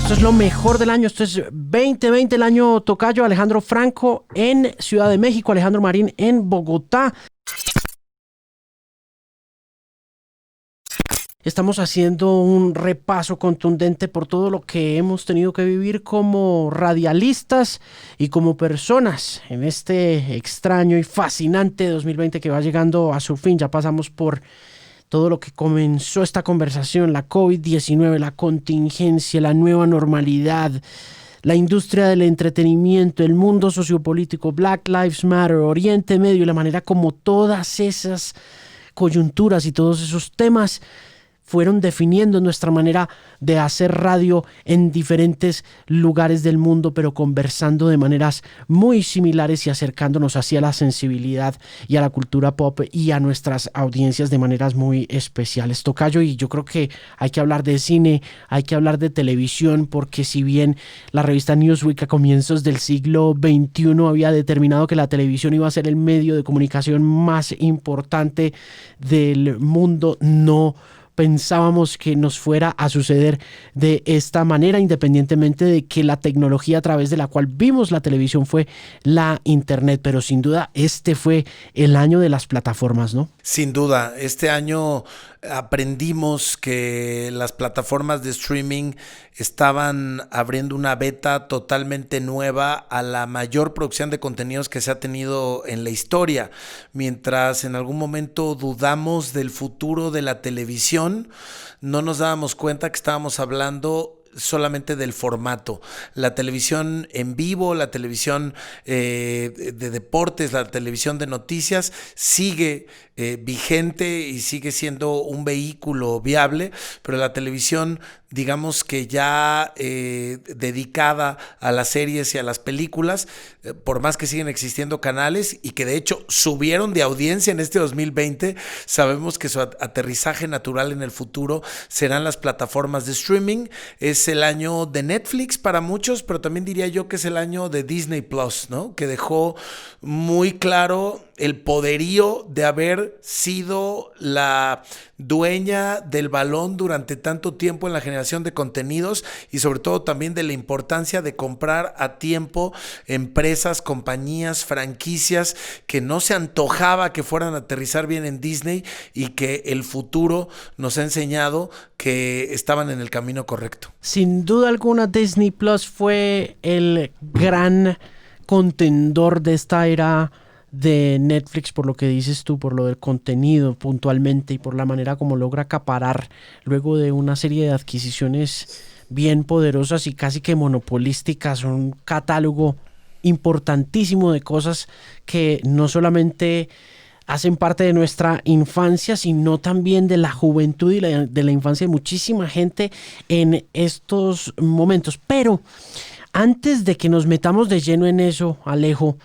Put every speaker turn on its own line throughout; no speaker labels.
Esto es lo mejor del año. Esto es 2020, el año tocayo. Alejandro Franco en Ciudad de México, Alejandro Marín en Bogotá. Estamos haciendo un repaso contundente por todo lo que hemos tenido que vivir como radialistas y como personas en este extraño y fascinante 2020 que va llegando a su fin. Ya pasamos por todo lo que comenzó esta conversación, la COVID-19, la contingencia, la nueva normalidad, la industria del entretenimiento, el mundo sociopolítico, Black Lives Matter, Oriente Medio, y la manera como todas esas coyunturas y todos esos temas fueron definiendo nuestra manera de hacer radio en diferentes lugares del mundo, pero conversando de maneras muy similares y acercándonos hacia la sensibilidad y a la cultura pop y a nuestras audiencias de maneras muy especiales. Tocayo, y yo creo que hay que hablar de cine, hay que hablar de televisión, porque si bien la revista Newsweek a comienzos del siglo XXI había determinado que la televisión iba a ser el medio de comunicación más importante del mundo, no pensábamos que nos fuera a suceder de esta manera, independientemente de que la tecnología a través de la cual vimos la televisión fue la internet. Pero sin duda este fue el año de las plataformas, ¿no?
Sin duda, este año aprendimos que las plataformas de streaming estaban abriendo una beta totalmente nueva a la mayor producción de contenidos que se ha tenido en la historia. Mientras en algún momento dudamos del futuro de la televisión, no nos dábamos cuenta que estábamos hablando solamente del formato. La televisión en vivo, la televisión de deportes, la televisión de noticias sigue vigente y sigue siendo un vehículo viable, pero la televisión, digamos que ya dedicada a las series y a las películas, por más que siguen existiendo canales y que de hecho subieron de audiencia en este 2020, sabemos que su aterrizaje natural en el futuro serán las plataformas de streaming. Es el año de Netflix para muchos, pero también diría yo que es el año de Disney Plus, ¿no? Que dejó muy claro el poderío de haber sido la dueña del balón durante tanto tiempo en la generación de contenidos y sobre todo también de la importancia de comprar a tiempo empresas, compañías, franquicias que no se antojaba que fueran a aterrizar bien en Disney y que el futuro nos ha enseñado que estaban en el camino correcto.
Sin duda alguna, Disney Plus fue el gran contendor de esta era de Netflix, por lo que dices tú, por lo del contenido puntualmente y por la manera como logra acaparar luego de una serie de adquisiciones bien poderosas y casi que monopolísticas, un catálogo importantísimo de cosas que no solamente hacen parte de nuestra infancia, sino también de la juventud y de la infancia de muchísima gente en estos momentos. Pero antes de que nos metamos de lleno en eso, Alejo,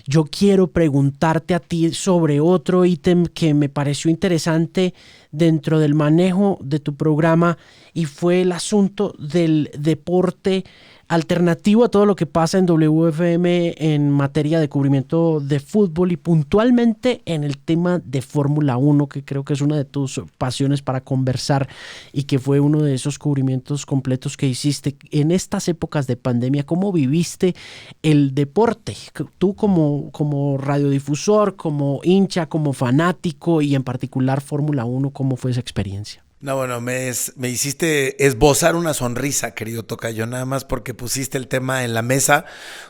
yo quiero preguntarte a ti sobre otro ítem que me pareció interesante dentro del manejo de tu programa y fue el asunto del deporte alternativo a todo lo que pasa en WFM en materia de cubrimiento de fútbol y puntualmente en el tema de Fórmula 1, que creo que es una de tus pasiones para conversar y que fue uno de esos cubrimientos completos que hiciste en estas épocas de pandemia. ¿Cómo viviste el deporte? Tú como radiodifusor, como hincha, como fanático y en particular Fórmula 1, ¿cómo fue esa experiencia?
No, bueno, me hiciste esbozar una sonrisa, querido tocayo, nada más porque pusiste el tema en la mesa.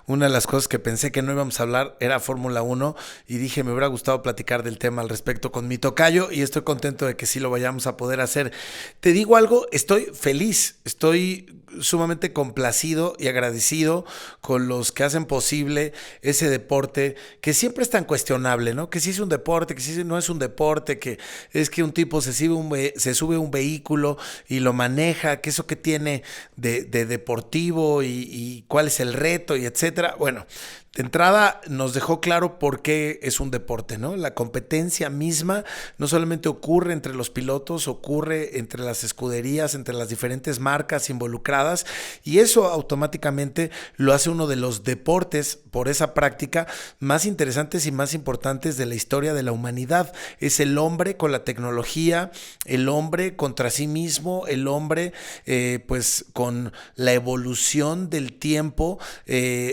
Una de las cosas que pensé que no íbamos a hablar era Fórmula 1 y dije, me hubiera gustado platicar del tema al respecto con mi tocayo y estoy contento de que sí lo vayamos a poder hacer. Te digo algo, estoy feliz, estoy sumamente complacido y agradecido con los que hacen posible ese deporte que siempre es tan cuestionable, ¿no? Que si es un deporte, que si no es un deporte, que es que un tipo se sube a un vehículo y lo maneja, que eso que tiene de deportivo y cuál es el reto y etcétera. Bueno, De entrada nos dejó claro por qué es un deporte, ¿no? La competencia misma no solamente ocurre entre los pilotos, ocurre entre las escuderías, entre las diferentes marcas involucradas, y eso automáticamente lo hace uno de los deportes, por esa práctica, más interesantes y más importantes de la historia de la humanidad. Es el hombre con la tecnología, el hombre contra sí mismo, el hombre pues con la evolución del tiempo,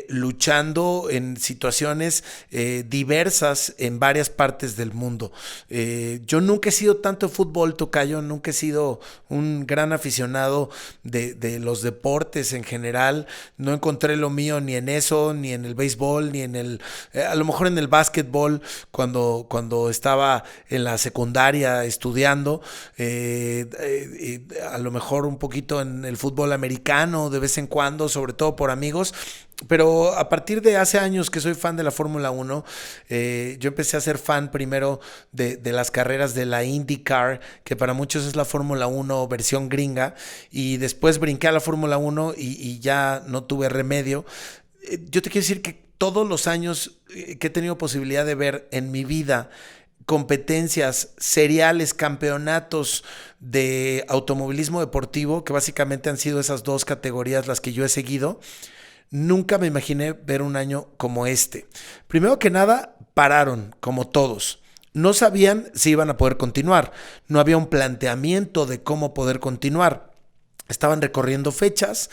luchando en situaciones diversas en varias partes del mundo. Yo nunca he sido tanto de fútbol, tocayo, nunca he sido un gran aficionado de los deportes en general. No encontré lo mío ni en eso, ni en el béisbol, ni en el, a lo mejor en el básquetbol cuando estaba en la secundaria estudiando, a lo mejor un poquito en el fútbol americano de vez en cuando, sobre todo por amigos. Pero a partir de hace años que soy fan de la Fórmula 1, yo empecé a ser fan primero de las carreras de la IndyCar, que para muchos es la Fórmula 1 versión gringa, y después brinqué a la Fórmula 1 y ya no tuve remedio. Yo te quiero decir que todos los años que he tenido posibilidad de ver en mi vida competencias, seriales, campeonatos de automovilismo deportivo, que básicamente han sido esas dos categorías las que yo he seguido, nunca me imaginé ver un año como este. Primero que nada, pararon, como todos. No sabían si iban a poder continuar. No había un planteamiento de cómo poder continuar. Estaban recorriendo fechas.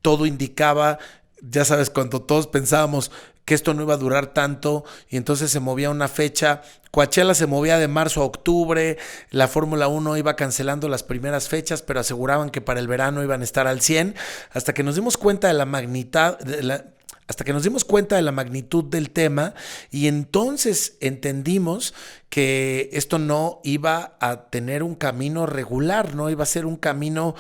Todo indicaba, ya sabes, cuando todos pensábamos que esto no iba a durar tanto, y entonces se movía una fecha. Coachella se movía de marzo a octubre, la Fórmula 1 iba cancelando las primeras fechas, pero aseguraban que para el verano iban a estar al 100, hasta que nos dimos cuenta de la magnitud del tema, y entonces entendimos que esto no iba a tener un camino regular, no iba a ser un camino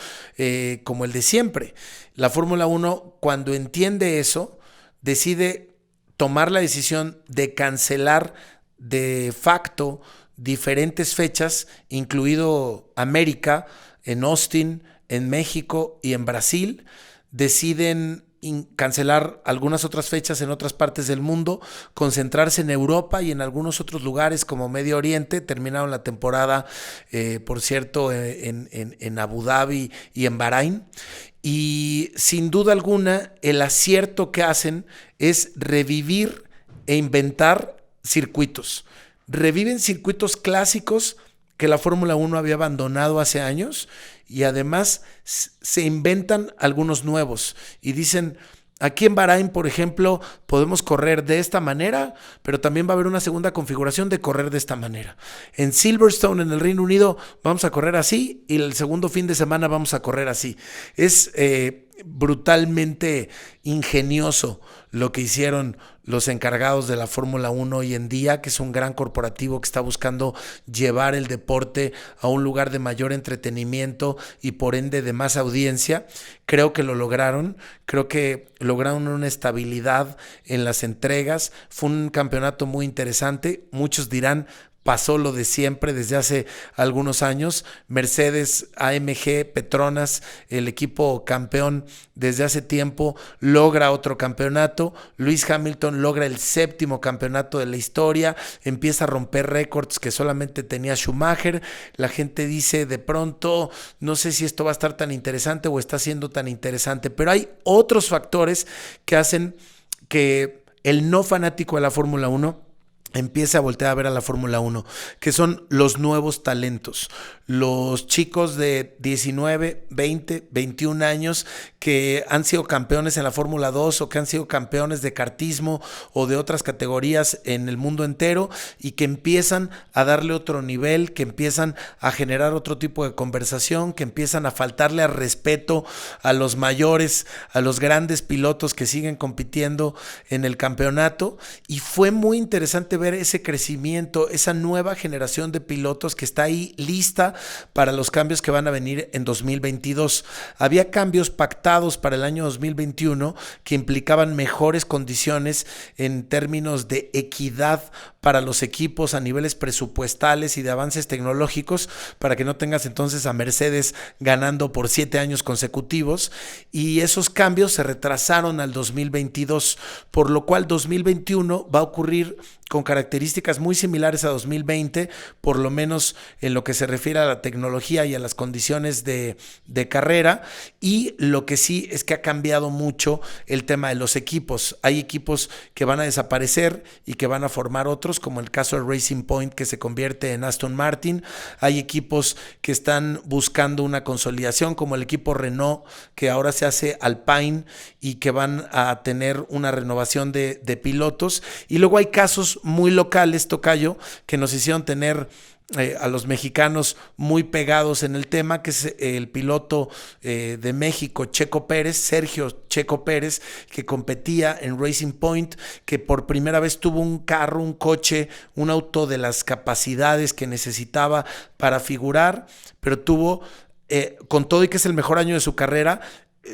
como el de siempre. La Fórmula 1, cuando entiende eso, decide tomar la decisión de cancelar de facto diferentes fechas, incluido América, en Austin, en México y en Brasil. Deciden cancelar algunas otras fechas en otras partes del mundo, concentrarse en Europa y en algunos otros lugares como Medio Oriente. Terminaron la temporada, por cierto, en Abu Dhabi y en Bahrein. Y sin duda alguna, el acierto que hacen es revivir e inventar circuitos. Reviven circuitos clásicos que la Fórmula 1 había abandonado hace años, y además se inventan algunos nuevos y dicen: aquí en Bahrein, por ejemplo, podemos correr de esta manera, pero también va a haber una segunda configuración de correr de esta manera. En Silverstone, en el Reino Unido, vamos a correr así, y el segundo fin de semana vamos a correr así. Es brutalmente ingenioso lo que hicieron los encargados de la Fórmula 1 hoy en día, que es un gran corporativo que está buscando llevar el deporte a un lugar de mayor entretenimiento y por ende de más audiencia. Creo que lo lograron, creo que lograron una estabilidad en las entregas. Fue un campeonato muy interesante. Muchos dirán: pasó lo de siempre desde hace algunos años. Mercedes, AMG, Petronas, el equipo campeón desde hace tiempo, logra otro campeonato. Lewis Hamilton logra el 7º campeonato de la historia, empieza a romper récords que solamente tenía Schumacher. La gente dice de pronto: no sé si esto va a estar tan interesante o está siendo tan interesante, pero hay otros factores que hacen que el no fanático de la Fórmula 1 empieza a voltear a ver a la Fórmula 1, que son los nuevos talentos, los chicos de 19, 20, 21 años que han sido campeones en la Fórmula 2 o que han sido campeones de kartismo o de otras categorías en el mundo entero, y que empiezan a darle otro nivel, que empiezan a generar otro tipo de conversación, que empiezan a faltarle al respeto a los mayores, a los grandes pilotos que siguen compitiendo en el campeonato. Y fue muy interesante ver ver ese crecimiento, esa nueva generación de pilotos que está ahí lista para los cambios que van a venir en 2022. Había cambios pactados para el año 2021 que implicaban mejores condiciones en términos de equidad para los equipos a niveles presupuestales y de avances tecnológicos, para que no tengas entonces a Mercedes ganando por 7 años consecutivos, y esos cambios se retrasaron al 2022, por lo cual 2021 va a ocurrir con características muy similares a 2020, por lo menos en lo que se refiere a la tecnología y a las condiciones de carrera. Y lo que sí es que ha cambiado mucho el tema de los equipos. Hay equipos que van a desaparecer y que van a formar otros, como el caso de Racing Point, que se convierte en Aston Martin. Hay equipos que están buscando una consolidación, como el equipo Renault, que ahora se hace Alpine, y que van a tener una renovación de pilotos. Y luego hay casos muy locales, Tocayo, que nos hicieron tener a los mexicanos muy pegados en el tema, que es el piloto de México, Checo Pérez, Sergio Checo Pérez, que competía en Racing Point, que por primera vez tuvo un carro, un coche, un auto de las capacidades que necesitaba para figurar, pero tuvo, con todo y que es el mejor año de su carrera,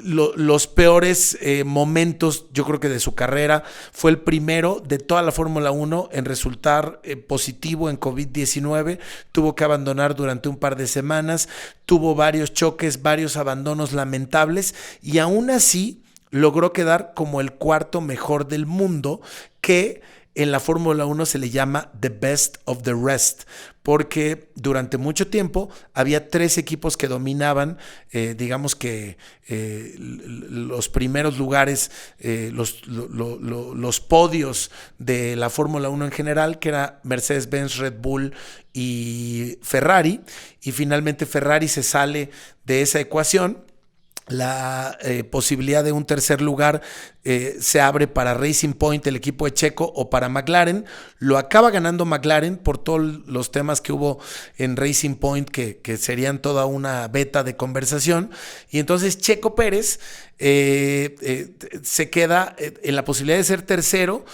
los peores momentos, yo creo que de su carrera. Fue el primero de toda la Fórmula 1 en resultar positivo en COVID-19, tuvo que abandonar durante un par de semanas, tuvo varios choques, varios abandonos lamentables, y aún así logró quedar como el cuarto mejor del mundo, que en la Fórmula 1 se le llama the best of the rest, porque durante mucho tiempo había 3 equipos que dominaban, digamos que los primeros lugares, los podios de la Fórmula 1 en general, que era Mercedes-Benz, Red Bull y Ferrari, y finalmente Ferrari se sale de esa ecuación. La posibilidad de un tercer lugar se abre para Racing Point, el equipo de Checo, o para McLaren. Lo acaba ganando McLaren por todos los temas que hubo en Racing Point, que serían toda una beta de conversación. Y entonces Checo Pérez se queda en la posibilidad de ser tercero.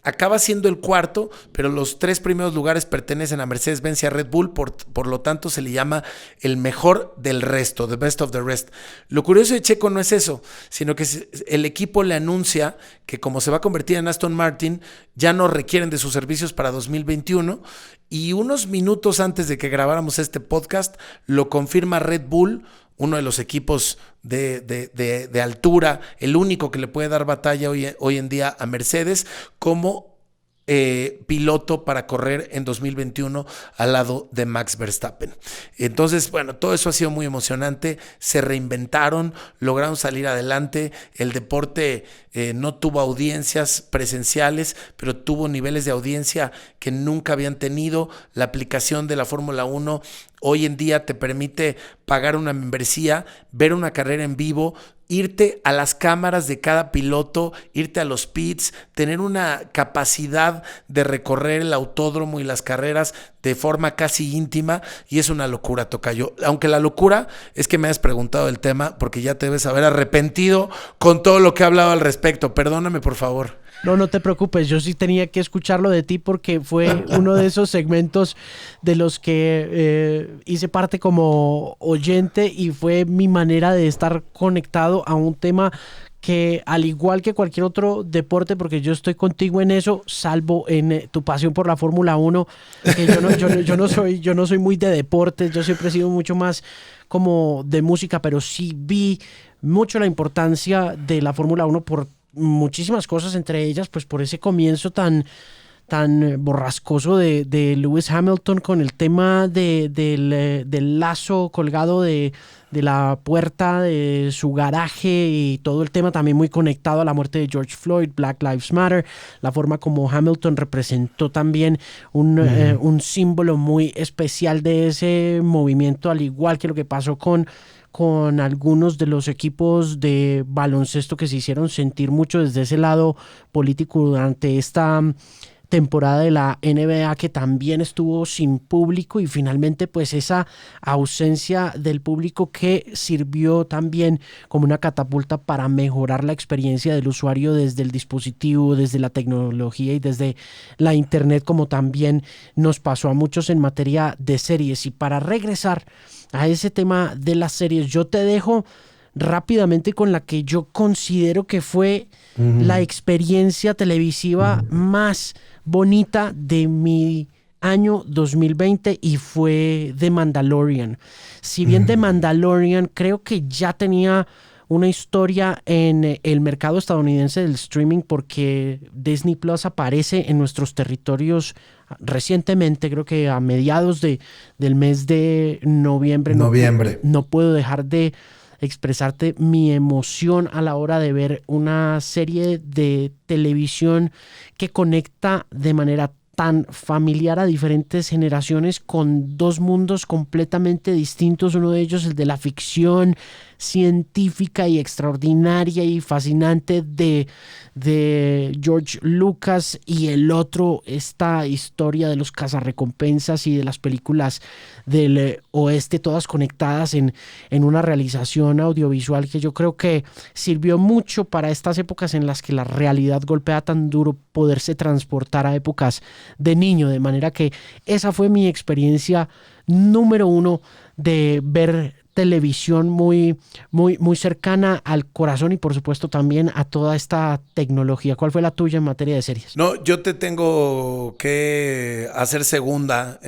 Acaba siendo el cuarto, pero los 3 primeros lugares pertenecen a Mercedes-Benz y a Red Bull, por lo tanto se le llama el mejor del resto, the best of the rest. Lo curioso de Checo no es eso, sino que el equipo le anuncia que como se va a convertir en Aston Martin, ya no requieren de sus servicios para 2021, y unos minutos antes de que grabáramos este podcast, lo confirma Red Bull, uno de los equipos de altura, el único que le puede dar batalla hoy en día a Mercedes, como piloto para correr en 2021 al lado de Max Verstappen. Entonces, bueno, todo eso ha sido muy emocionante. Se reinventaron, lograron salir adelante. El deporte no tuvo audiencias presenciales, pero tuvo niveles de audiencia que nunca habían tenido. La aplicación de la Fórmula 1 hoy en día te permite pagar una membresía, ver una carrera en vivo, irte a las cámaras de cada piloto, irte a los pits, tener una capacidad de recorrer el autódromo y las carreras de forma casi íntima, y es una locura, Tocayo. Aunque la locura es que me has preguntado el tema, porque ya te debes haber arrepentido con todo lo que he hablado al respecto. Perdóname, por favor.
No te preocupes, yo sí tenía que escucharlo de ti porque fue uno de esos segmentos de los que hice parte como oyente, y fue mi manera de estar conectado a un tema que, al igual que cualquier otro deporte, porque yo estoy contigo en eso, salvo en tu pasión por la Fórmula 1, que yo no soy muy de deportes, yo siempre he sido mucho más como de música, pero sí vi mucho la importancia de la Fórmula 1 por muchísimas cosas, entre ellas pues por ese comienzo tan borrascoso de Lewis Hamilton, con el tema del lazo colgado de la puerta de su garaje, y todo el tema también muy conectado a la muerte de George Floyd, Black Lives Matter, la forma como Hamilton representó también un símbolo muy especial de ese movimiento, al igual que lo que pasó con algunos de los equipos de baloncesto que se hicieron sentir mucho desde ese lado político durante esta temporada de la NBA que también estuvo sin público, y finalmente pues esa ausencia del público que sirvió también como una catapulta para mejorar la experiencia del usuario desde el dispositivo, desde la tecnología y desde la internet, como también nos pasó a muchos en materia de series. Y para regresar a ese tema de las series, yo te dejo rápidamente con la que yo considero que fue la experiencia televisiva más bonita de mi año 2020, y fue The Mandalorian. Si bien The Mandalorian creo que ya tenía una historia en el mercado estadounidense del streaming, porque Disney Plus aparece en nuestros territorios recientemente, creo que a mediados del mes de noviembre. No puedo dejar de expresarte mi emoción a la hora de ver una serie de televisión que conecta de manera tan familiar a diferentes generaciones, con dos mundos completamente distintos. Uno de ellos el de la ficción científica y extraordinaria y fascinante de George Lucas, y el otro esta historia de los cazarrecompensas y de las películas del oeste, todas conectadas en una realización audiovisual que yo creo que sirvió mucho para estas épocas en las que la realidad golpea tan duro, poderse transportar a épocas de niño. De manera que esa fue mi experiencia número uno de ver televisión muy cercana al corazón, y por supuesto también a toda esta tecnología. ¿Cuál fue la tuya en materia de series?
No, yo te tengo que hacer segunda.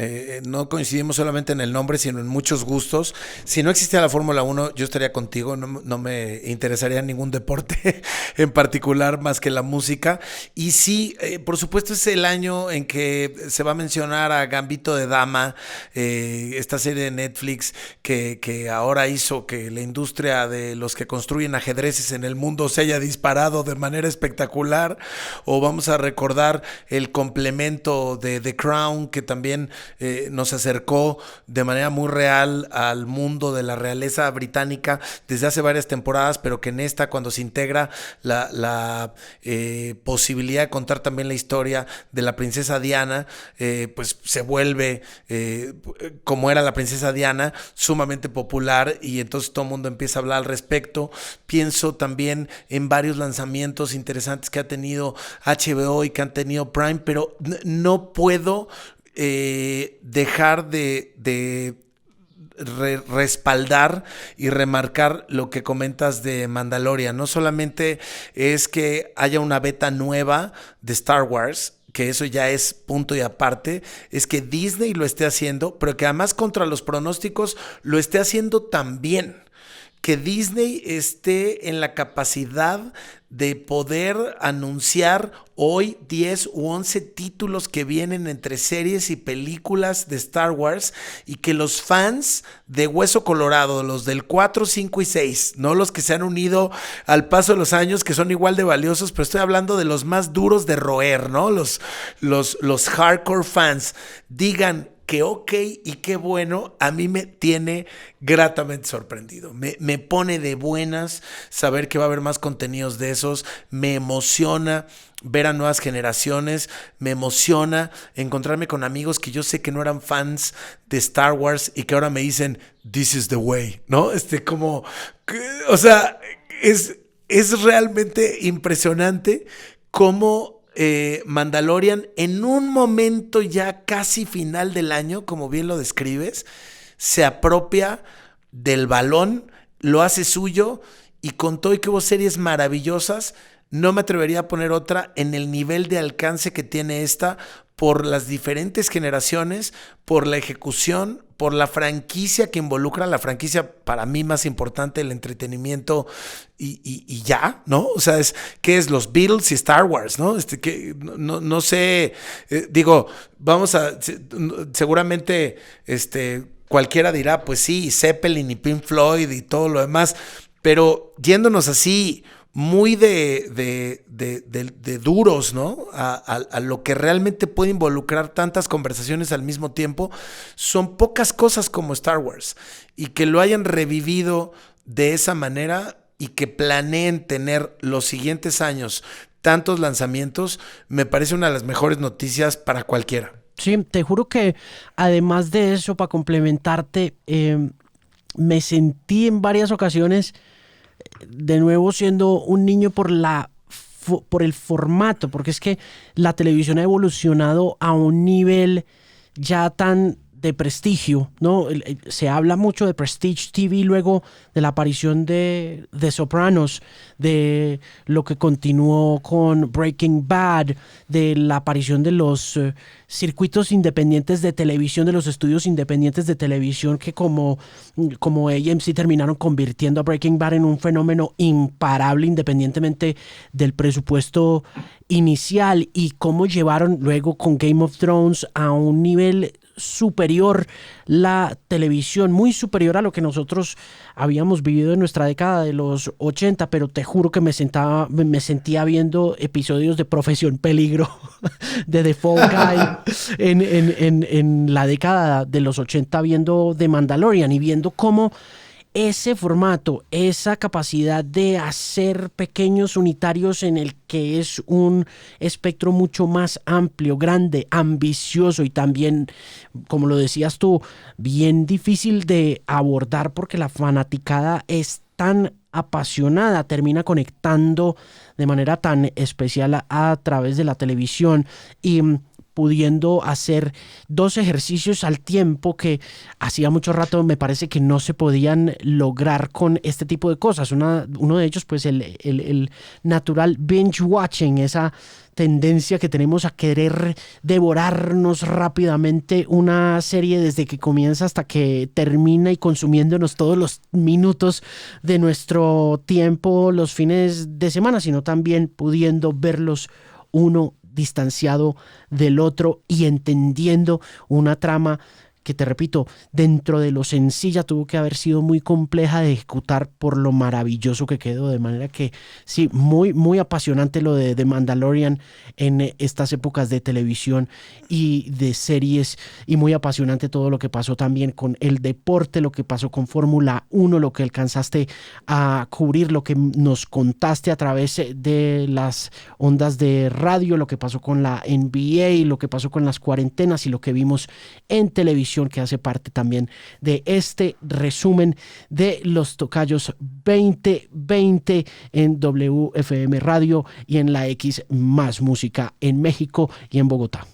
No coincidimos solamente en el nombre, sino en muchos gustos. Si no existía la Fórmula 1, yo estaría contigo. No me interesaría ningún deporte en particular más que la música. Y sí, por supuesto es el año en que se va a mencionar a Gambito de Dama, esta serie de Netflix que ahora hizo que la industria de los que construyen ajedrezes en el mundo se haya disparado de manera espectacular. O vamos a recordar el complemento de The Crown, que también nos acercó de manera muy real al mundo de la realeza británica desde hace varias temporadas, pero que en esta, cuando se integra la posibilidad de contar también la historia de la princesa Diana, pues se vuelve, como era la princesa Diana, sumamente popular, y entonces todo el mundo empieza a hablar al respecto. Pienso también en varios lanzamientos interesantes que ha tenido HBO y que han tenido Prime, pero no puedo dejar de respaldar y remarcar lo que comentas de Mandalorian. No solamente es que haya una beta nueva de Star Wars, que eso ya es punto y aparte, es que Disney lo esté haciendo, pero que además contra los pronósticos lo esté haciendo también. Que Disney esté en la capacidad de poder anunciar hoy 10 u 11 títulos que vienen entre series y películas de Star Wars, y que los fans de Hueso Colorado, los del 4, 5 y 6, no los que se han unido al paso de los años, que son igual de valiosos, pero estoy hablando de los más duros de roer, ¿no? Los hardcore fans, digan que ok y qué bueno, a mí me tiene gratamente sorprendido. Me pone de buenas saber que va a haber más contenidos de esos. Me emociona ver a nuevas generaciones. Me emociona encontrarme con amigos que yo sé que no eran fans de Star Wars y que ahora me dicen, this is the way, ¿no? O sea, es realmente impresionante cómo Mandalorian, en un momento ya casi final del año, como bien lo describes, se apropia del balón, lo hace suyo, y con todo y que hubo series maravillosas, no me atrevería a poner otra en el nivel de alcance que tiene esta, por las diferentes generaciones, por la ejecución, por la franquicia que involucra, la franquicia para mí más importante, el entretenimiento y ya, ¿no? O sea, ¿qué es? Los Beatles y Star Wars, ¿no? No sé, seguramente, cualquiera dirá, pues sí, Zeppelin y Pink Floyd y todo lo demás, pero yéndonos así muy de duros, ¿no? A lo que realmente puede involucrar tantas conversaciones al mismo tiempo, son pocas cosas como Star Wars, y que lo hayan revivido de esa manera y que planeen tener los siguientes años tantos lanzamientos, me parece una de las mejores noticias para cualquiera.
Sí, te juro que además de eso, para complementarte, me sentí en varias ocasiones de nuevo siendo un niño por el formato, porque es que la televisión ha evolucionado a un nivel ya tan de prestigio, ¿no? Se habla mucho de Prestige TV luego de la aparición de Sopranos, de lo que continuó con Breaking Bad, de la aparición de los circuitos independientes de televisión, de los estudios independientes de televisión que como AMC terminaron convirtiendo a Breaking Bad en un fenómeno imparable independientemente del presupuesto inicial, y cómo llevaron luego con Game of Thrones a un nivel superior la televisión, muy superior a lo que nosotros habíamos vivido en nuestra década de los 80, pero te juro que me sentía viendo episodios de Profesión Peligro, de The Fall Guy, en la década de los 80, viendo The Mandalorian y viendo cómo ese formato, esa capacidad de hacer pequeños unitarios en el que es un espectro mucho más amplio, grande, ambicioso y también, como lo decías tú, bien difícil de abordar porque la fanaticada es tan apasionada, termina conectando de manera tan especial a través de la televisión y pudiendo hacer dos ejercicios al tiempo que hacía mucho rato me parece que no se podían lograr con este tipo de cosas. Uno de ellos, pues el natural binge watching, esa tendencia que tenemos a querer devorarnos rápidamente una serie desde que comienza hasta que termina y consumiéndonos todos los minutos de nuestro tiempo los fines de semana, sino también pudiendo verlos uno distanciado del otro y entendiendo una trama que, te repito, dentro de lo sencilla tuvo que haber sido muy compleja de ejecutar por lo maravilloso que quedó, de manera que sí, muy, muy apasionante lo de The Mandalorian en estas épocas de televisión y de series, y muy apasionante todo lo que pasó también con el deporte, lo que pasó con Fórmula 1, lo que alcanzaste a cubrir, lo que nos contaste a través de las ondas de radio, lo que pasó con la NBA, lo que pasó con las cuarentenas y lo que vimos en televisión, que hace parte también de este resumen de Los Tocayos 2020 en WFM Radio y en la X Más Música en México y en Bogotá.